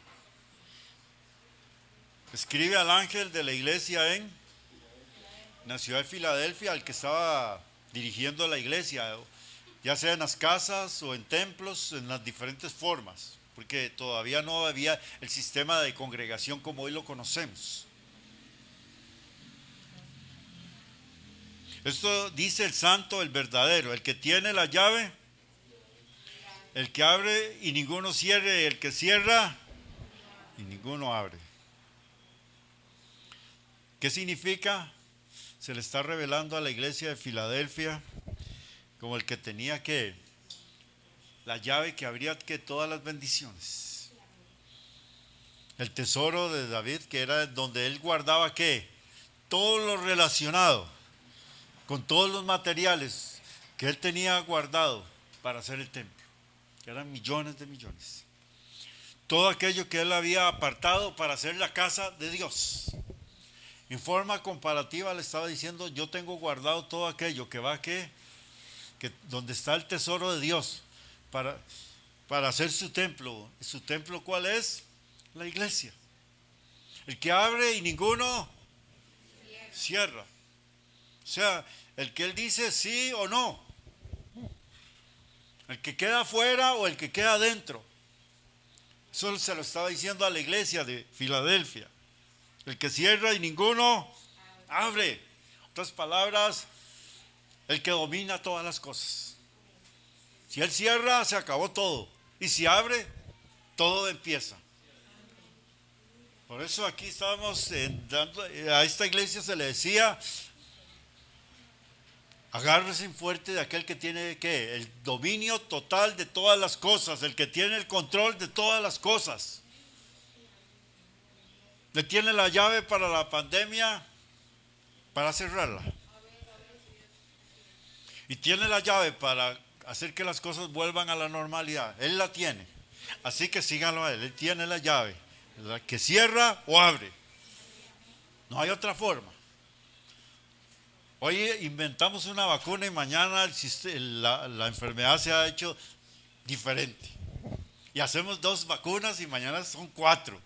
Escribe al ángel de la iglesia en la ciudad de Filadelfia, al que estaba dirigiendo la iglesia, ya sea en las casas o en templos, en las diferentes formas, porque todavía no había el sistema de congregación como hoy lo conocemos. Esto dice el santo, el verdadero, el que tiene la llave, el que abre y ninguno cierre, el que cierra y ninguno abre. ¿Qué significa? Se le está revelando a la iglesia de Filadelfia como el que tenía la llave que abría todas las bendiciones. El tesoro de David, que era donde él guardaba todo lo relacionado con todos los materiales que él tenía guardado para hacer el templo, que eran millones de millones. Todo aquello que él había apartado para hacer la casa de Dios. En forma comparativa le estaba diciendo, yo tengo guardado todo aquello que va que donde está el tesoro de Dios para hacer su templo. ¿Su templo cuál es? La iglesia. El que abre y ninguno cierra. O sea, el que él dice sí o no. El que queda afuera o el que queda adentro. Eso se lo estaba diciendo a la iglesia de Filadelfia. El que cierra y ninguno abre. En otras palabras, el que domina todas las cosas. Si él cierra, se acabó todo. Y si abre, todo empieza. Por eso aquí estábamos a esta iglesia se le decía, agárrese fuerte de aquel que tiene el dominio total de todas las cosas, el que tiene el control de todas las cosas. Le tiene la llave para la pandemia, para cerrarla. Y tiene la llave para hacer que las cosas vuelvan a la normalidad. Él la tiene. Así que síganlo a él. Él tiene la llave. La que cierra o abre. No hay otra forma. Hoy inventamos una vacuna y mañana la enfermedad se ha hecho diferente. Y hacemos 2 vacunas y mañana son 4.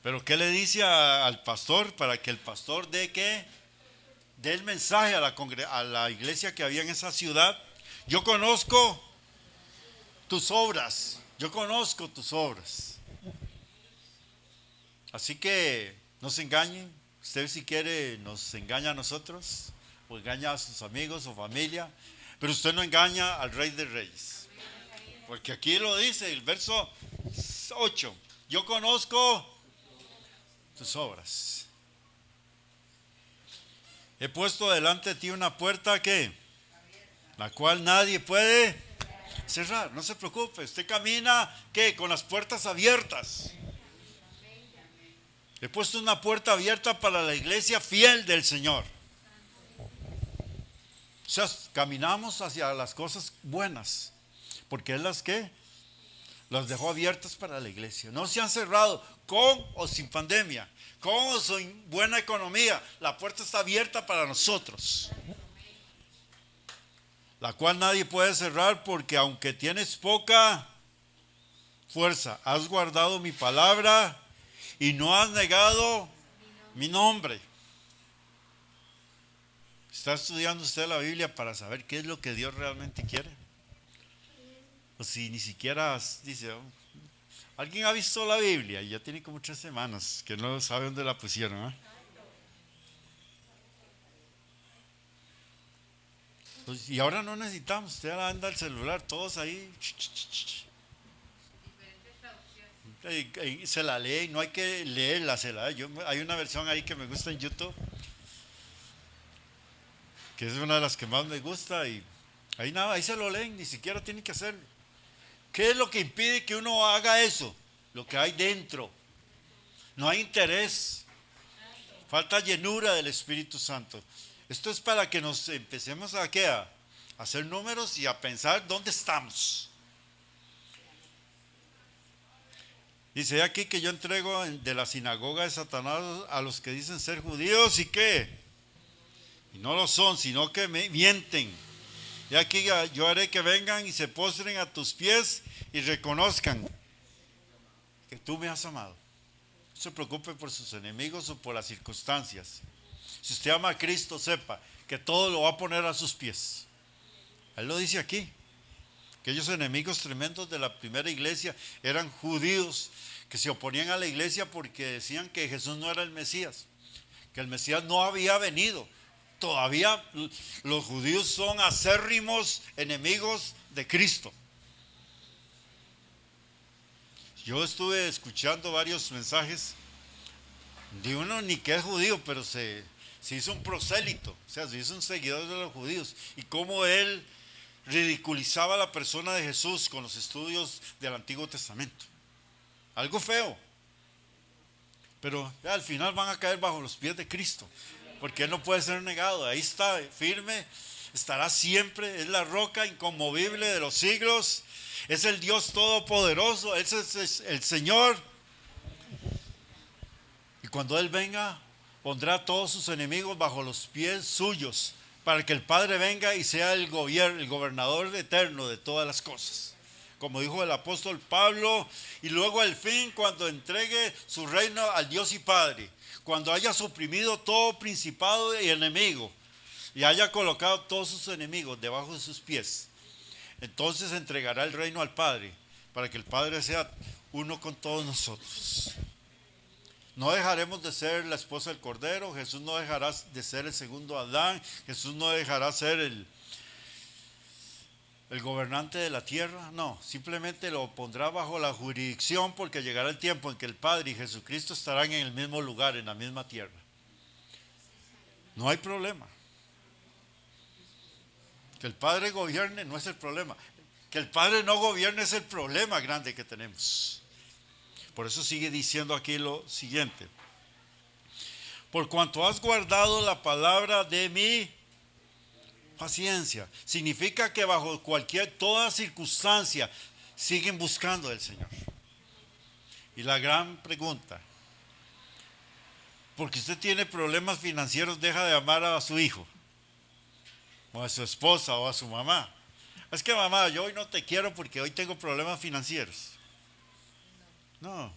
Pero ¿qué le dice al pastor? Para que el pastor dé el mensaje a la iglesia que había en esa ciudad. Yo conozco tus obras. Yo conozco tus obras. Así que no se engañen. Usted si quiere nos engaña a nosotros o engaña a sus amigos o familia. Pero usted no engaña al Rey de Reyes. Porque aquí lo dice el verso 8. Yo conozco tus obras. He puesto delante de ti una puerta la cual nadie puede cerrar. No se preocupe, usted camina con las puertas abiertas. He puesto una puerta abierta para la iglesia fiel del Señor. O sea, caminamos hacia las cosas buenas, porque es las que Los dejó abiertos para la iglesia. No se han cerrado, con o sin pandemia, con o sin buena economía. La puerta está abierta para nosotros, la cual nadie puede cerrar, porque aunque tienes poca fuerza, has guardado mi palabra y no has negado mi nombre. ¿Está estudiando usted la Biblia para saber qué es lo que Dios realmente quiere? O si ni siquiera dice, oh, ¿alguien ha visto la Biblia? Y ya tiene como 3 semanas que no sabe dónde la pusieron. Pues, y ahora no necesitamos, usted anda el celular, todos ahí. Y se la lee, no hay que leerla, se la lee. Hay una versión ahí que me gusta en YouTube, que es una de las que más me gusta, y ahí nada, ahí se lo leen, ni siquiera tienen que hacerlo. ¿Qué es lo que impide que uno haga eso? Lo que hay dentro. No hay interés. Falta llenura del Espíritu Santo. Esto es para que nos empecemos a hacer números y a pensar dónde estamos. Dice aquí que yo entrego de la sinagoga de Satanás a los que dicen ser judíos y qué. Y no lo son, sino que me mienten. Y aquí yo haré que vengan y se postren a tus pies y reconozcan que tú me has amado. No se preocupe por sus enemigos o por las circunstancias. Si usted ama a Cristo, sepa que todo lo va a poner a sus pies. Él lo dice aquí. Aquellos enemigos tremendos de la primera iglesia eran judíos que se oponían a la iglesia porque decían que Jesús no era el Mesías, que el Mesías no había venido. Todavía los judíos son acérrimos enemigos de Cristo. Yo estuve escuchando varios mensajes de uno ni que es judío, pero se hizo un prosélito, o sea, se hizo un seguidor de los judíos, y cómo él ridiculizaba a la persona de Jesús con los estudios del Antiguo Testamento. Algo feo, pero al final van a caer bajo los pies de Cristo, porque Él no puede ser negado. Ahí está, firme, estará siempre, es la roca inconmovible de los siglos, es el Dios todopoderoso, ese es el Señor. Y cuando Él venga, pondrá a todos sus enemigos bajo los pies suyos, para que el Padre venga y sea el gobernador eterno de todas las cosas, como dijo el apóstol Pablo. Y luego al fin, cuando entregue su reino al Dios y Padre, cuando haya suprimido todo principado y enemigo, y haya colocado todos sus enemigos debajo de sus pies, entonces entregará el reino al Padre, para que el Padre sea uno con todos nosotros. No dejaremos de ser la esposa del Cordero. Jesús no dejará de ser el segundo Adán. Jesús no dejará ser el gobernante de la tierra. No, simplemente lo pondrá bajo la jurisdicción, porque llegará el tiempo en que el Padre y Jesucristo estarán en el mismo lugar, en la misma tierra. No hay problema. Que el Padre gobierne no es el problema. Que el Padre no gobierne es el problema grande que tenemos. Por eso sigue diciendo aquí lo siguiente: por cuanto has guardado la palabra de mi paciencia. Significa que bajo toda circunstancia siguen buscando al Señor. Y la gran pregunta: porque usted tiene problemas financieros, deja de amar a su hijo, o a su esposa, o a su mamá? Es que mamá, yo hoy no te quiero porque hoy tengo problemas financieros. No,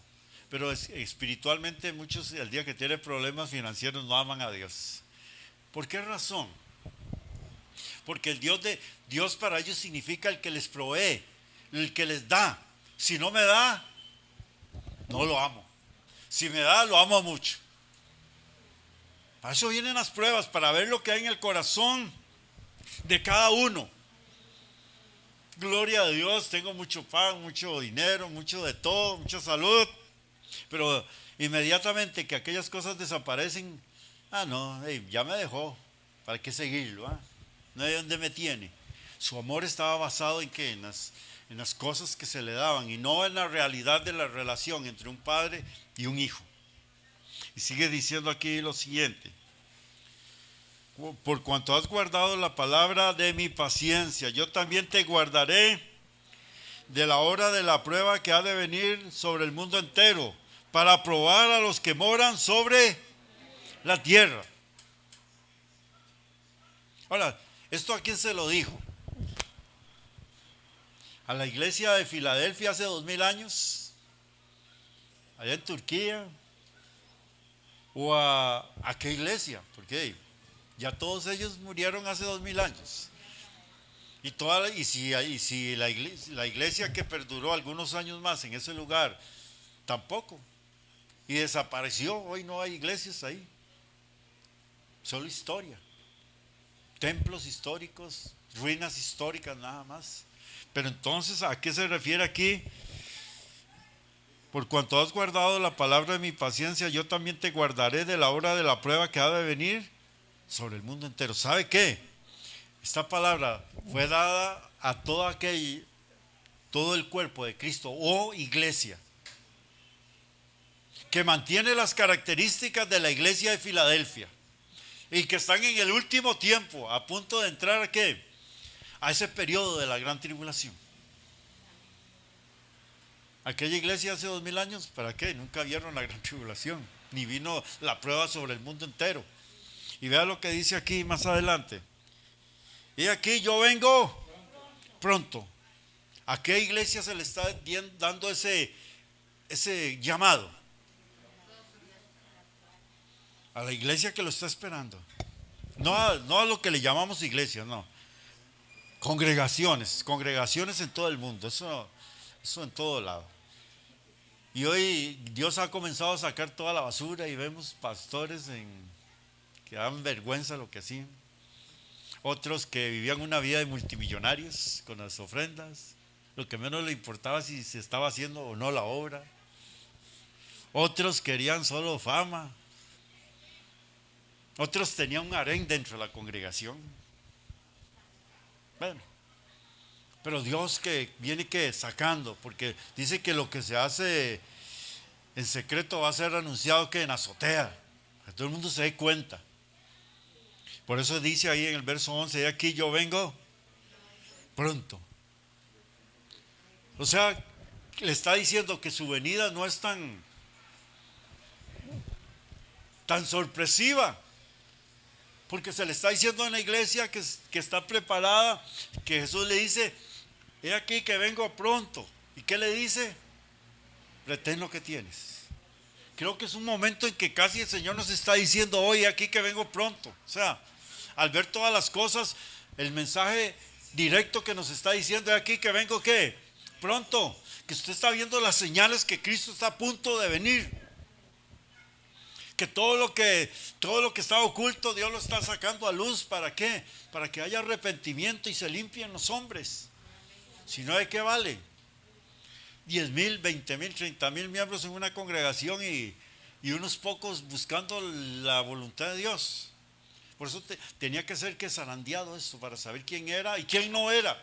pero espiritualmente muchos, el día que tienen problemas financieros, no aman a Dios. ¿Por qué razón? Porque el Dios para ellos significa el que les provee, el que les da. Si no me da, no lo amo. Si me da, lo amo mucho. Para eso vienen las pruebas, para ver lo que hay en el corazón de cada uno. Gloria a Dios, tengo mucho pan, mucho dinero, mucho de todo, mucha salud, pero inmediatamente que aquellas cosas desaparecen, no, ya me dejó, ¿para qué seguirlo? No hay dónde me tiene. Su amor estaba basado en qué, en las cosas que se le daban, y no en la realidad de la relación entre un padre y un hijo. Y sigue diciendo aquí lo siguiente: por cuanto has guardado la palabra de mi paciencia, yo también te guardaré de la hora de la prueba que ha de venir sobre el mundo entero, para probar a los que moran sobre la tierra. Ahora, ¿esto a quién se lo dijo? ¿A la iglesia de Filadelfia hace 2000 años? ¿Allá en Turquía? ¿O a qué iglesia? Porque ya todos ellos murieron hace 2000 años. Y si la iglesia que perduró algunos años más en ese lugar, tampoco. Y desapareció, hoy no hay iglesias ahí. Solo historia. Templos históricos, ruinas históricas nada más. Pero entonces, ¿a qué se refiere aquí? Por cuanto has guardado la palabra de mi paciencia, yo también te guardaré de la hora de la prueba que ha de venir sobre el mundo entero. ¿Sabe qué? Esta palabra fue dada a todo el cuerpo de Cristo o iglesia, que mantiene las características de la iglesia de Filadelfia y que están en el último tiempo, a punto de entrar ¿a qué? A ese periodo de la gran tribulación. Aquella iglesia hace 2000 años, ¿para qué? Nunca vieron la gran tribulación, ni vino la prueba sobre el mundo entero. Y vea lo que dice aquí más adelante. Y aquí yo vengo pronto. ¿A qué iglesia se le está dando ese llamado? A la iglesia que lo está esperando. No a lo que le llamamos iglesia, no. Congregaciones en todo el mundo, eso en todo lado. Y hoy Dios ha comenzado a sacar toda la basura y vemos pastores que dan vergüenza lo que hacían. Otros que vivían una vida de multimillonarios con las ofrendas. Lo que menos le importaba si se estaba haciendo o no la obra. Otros querían solo fama. Otros tenían un harén dentro de la congregación. Bueno, pero Dios que viene sacando, porque dice que lo que se hace en secreto va a ser anunciado que en azotea, que todo el mundo se dé cuenta. Por eso dice ahí en el verso 11, de aquí yo vengo pronto. O sea, le está diciendo que su venida no es tan sorpresiva, porque se le está diciendo en la iglesia que está preparada, que Jesús le dice, he aquí que vengo pronto. ¿Y qué le dice? Retén lo que tienes. Creo que es un momento en que casi el Señor nos está diciendo, hoy aquí que vengo pronto. O sea, al ver todas las cosas, el mensaje directo que nos está diciendo, aquí que vengo ¿qué? Pronto. Que usted está viendo las señales que Cristo está a punto de venir. Que todo lo que está oculto, Dios lo está sacando a luz. ¿Para qué? Para que haya arrepentimiento y se limpien los hombres. Si no, ¿de qué vale? 10,000, 20,000, 30,000 miembros en una congregación y unos pocos buscando la voluntad de Dios. Por eso tenía que ser que zarandeado esto para saber quién era y quién no era.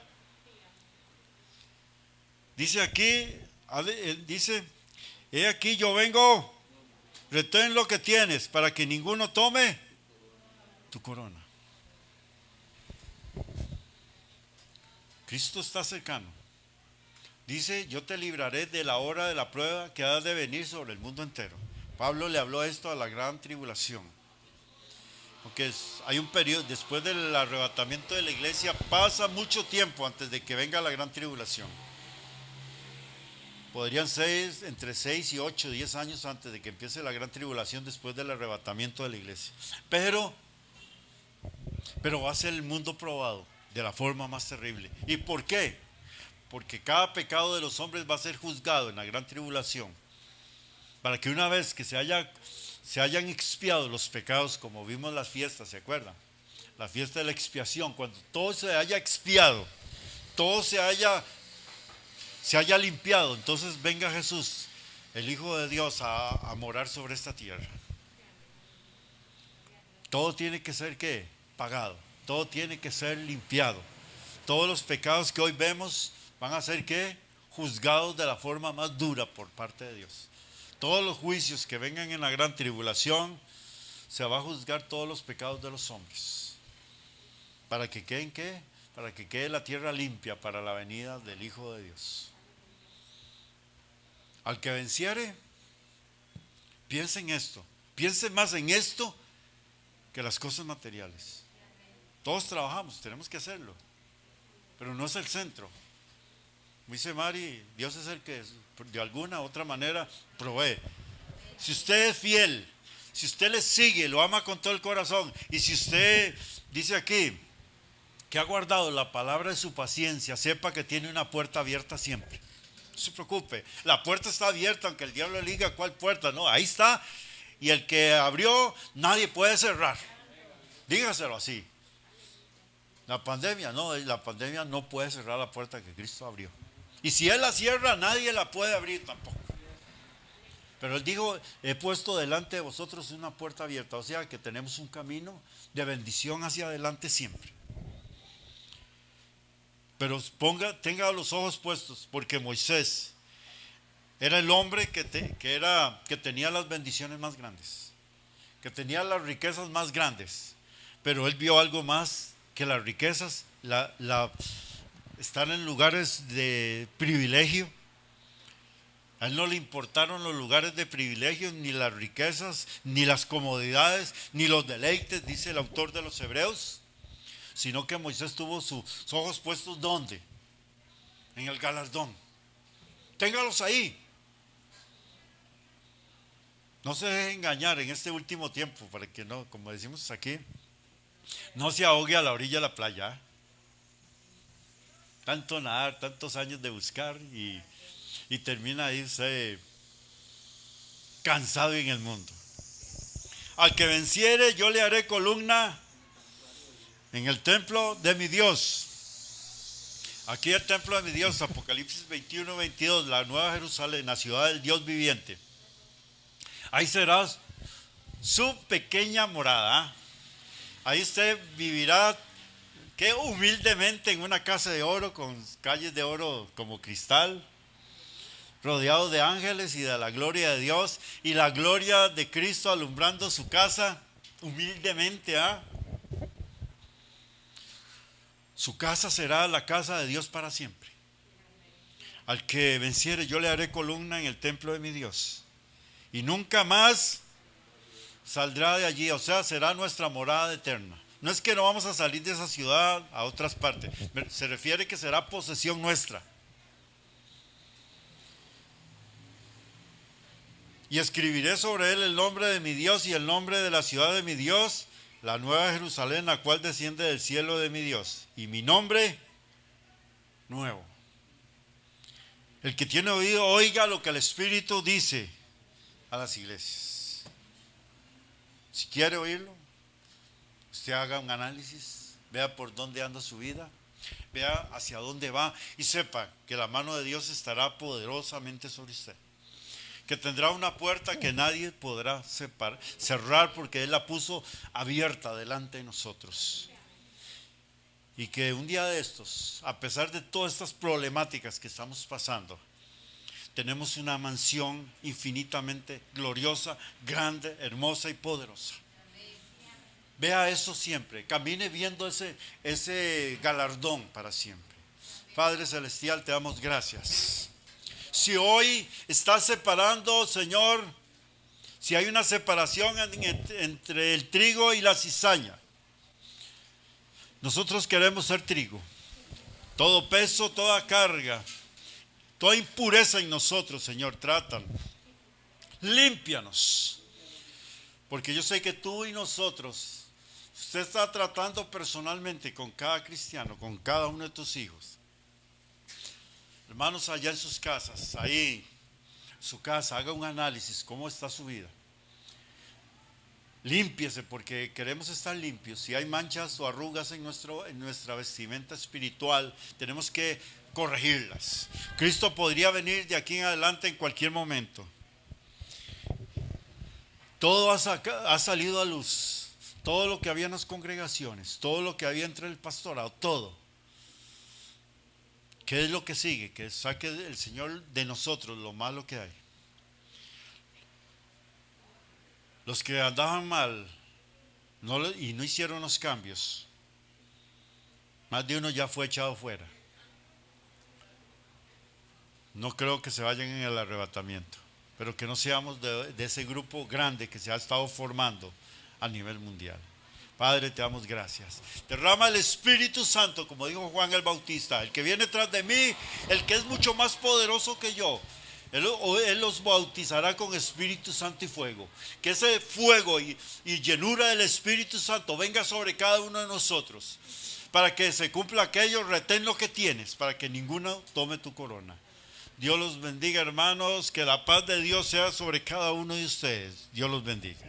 Dice aquí, he aquí yo vengo, retén lo que tienes para que ninguno tome tu corona. Cristo está cercano. Dice, yo te libraré de la hora de la prueba que ha de venir sobre el mundo entero. Pablo le habló esto a la gran tribulación. Porque hay un periodo, después del arrebatamiento de la iglesia, pasa mucho tiempo antes de que venga la gran tribulación. Podrían ser entre 6 y 8, 10 años antes de que empiece la gran tribulación después del arrebatamiento de la iglesia. Pero va a ser el mundo probado de la forma más terrible. ¿Y por qué? Porque cada pecado de los hombres va a ser juzgado en la gran tribulación. Para que una vez que se hayan expiado los pecados, como vimos las fiestas, ¿se acuerdan? La fiesta de la expiación, cuando todo se haya expiado, todo se haya limpiado, entonces venga Jesús, el Hijo de Dios, a morar sobre esta tierra. Todo tiene que ser ¿qué? Pagado, todo tiene que ser limpiado. Todos los pecados que hoy vemos van a ser ¿qué? Juzgados de la forma más dura por parte de Dios. Todos los juicios que vengan en la gran tribulación, se va a juzgar todos los pecados de los hombres. ¿Para que queden qué? Para que quede la tierra limpia para la venida del Hijo de Dios. Al que venciere, piense en esto. Piense más en esto que las cosas materiales. Todos trabajamos, tenemos que hacerlo, pero no es el centro. Como dice Mari, Dios es el que de alguna u otra manera provee. Si usted es fiel, si usted le sigue, lo ama con todo el corazón, y si usted dice aquí que ha guardado la palabra de su paciencia, sepa que tiene una puerta abierta siempre. No se preocupe, la puerta está abierta, aunque el diablo le diga cuál puerta, no, ahí está, y el que abrió nadie puede cerrar. Dígaselo así. La pandemia no puede cerrar la puerta que Cristo abrió. Y si Él la cierra, nadie la puede abrir tampoco. Pero Él dijo, he puesto delante de vosotros una puerta abierta. O sea que tenemos un camino de bendición hacia adelante siempre. Pero tenga los ojos puestos, porque Moisés era el hombre que tenía las bendiciones más grandes, que tenía las riquezas más grandes. Pero él vio algo más que las riquezas, estar en lugares de privilegio. A él no le importaron los lugares de privilegio, ni las riquezas, ni las comodidades, ni los deleites, dice el autor de los Hebreos, sino que Moisés tuvo sus ojos puestos ¿dónde? En el galardón. Téngalos ahí. No se deje engañar en este último tiempo, para que no, como decimos aquí, no se ahogue a la orilla de la playa. Tanto nadar, tantos años de buscar y termina ahí usted cansado en el mundo. Al que venciere, yo le haré columna en el templo de mi Dios. Aquí el templo de mi Dios, Apocalipsis 21, 22, la Nueva Jerusalén, la ciudad del Dios viviente. Ahí será su pequeña morada. Ahí usted vivirá que humildemente en una casa de oro, con calles de oro como cristal, rodeado de ángeles y de la gloria de Dios, y la gloria de Cristo alumbrando su casa humildemente. Su casa será la casa de Dios para siempre. Al que venciere, yo le haré columna en el templo de mi Dios, y nunca más saldrá de allí. O sea, será nuestra morada eterna. No es que no vamos a salir de esa ciudad a otras partes, se refiere que será posesión nuestra. Y escribiré sobre él el nombre de mi Dios y el nombre de la ciudad de mi Dios, la nueva Jerusalén, la cual desciende del cielo de mi Dios, y mi nombre nuevo. El que tiene oído, oiga lo que el Espíritu dice a las iglesias. Si quiere oírlo, usted haga un análisis, vea por dónde anda su vida, vea hacia dónde va y sepa que la mano de Dios estará poderosamente sobre usted. Que tendrá una puerta que nadie podrá cerrar, porque Él la puso abierta delante de nosotros. Y que un día de estos, a pesar de todas estas problemáticas que estamos pasando, tenemos una mansión infinitamente gloriosa, grande, hermosa y poderosa. Vea eso siempre, camine viendo ese galardón para siempre. Padre Celestial, te damos gracias. Si hoy estás separando, Señor, si hay una separación entre el trigo y la cizaña, nosotros queremos ser trigo. Todo peso, toda carga, toda impureza en nosotros, Señor, trátanos. Límpianos. Porque yo sé que tú y nosotros, usted está tratando personalmente con cada cristiano, con cada uno de tus hijos. Hermanos, allá en sus casas, ahí, su casa, haga un análisis, cómo está su vida. Límpiese, porque queremos estar limpios. Si hay manchas o arrugas en nuestra vestimenta espiritual, tenemos que corregirlas. Cristo podría venir de aquí en adelante en cualquier momento. Todo ha salido a luz. Todo lo que había en las congregaciones, todo lo que había entre el pastorado, todo. ¿Qué es lo que sigue? Que saque el Señor de nosotros lo malo que hay. Los que andaban mal y no hicieron los cambios, más de uno ya fue echado fuera. No creo que se vayan en el arrebatamiento, pero que no seamos de ese grupo grande que se ha estado formando a nivel mundial. Padre, te damos gracias. Derrama el Espíritu Santo, como dijo Juan el Bautista, el que viene tras de mí, el que es mucho más poderoso que yo. Él los bautizará con Espíritu Santo y fuego. Que ese fuego y llenura del Espíritu Santo venga sobre cada uno de nosotros, para que se cumpla aquello. Retén lo que tienes, para que ninguno tome tu corona. Dios los bendiga, hermanos. Que la paz de Dios sea sobre cada uno de ustedes. Dios los bendiga.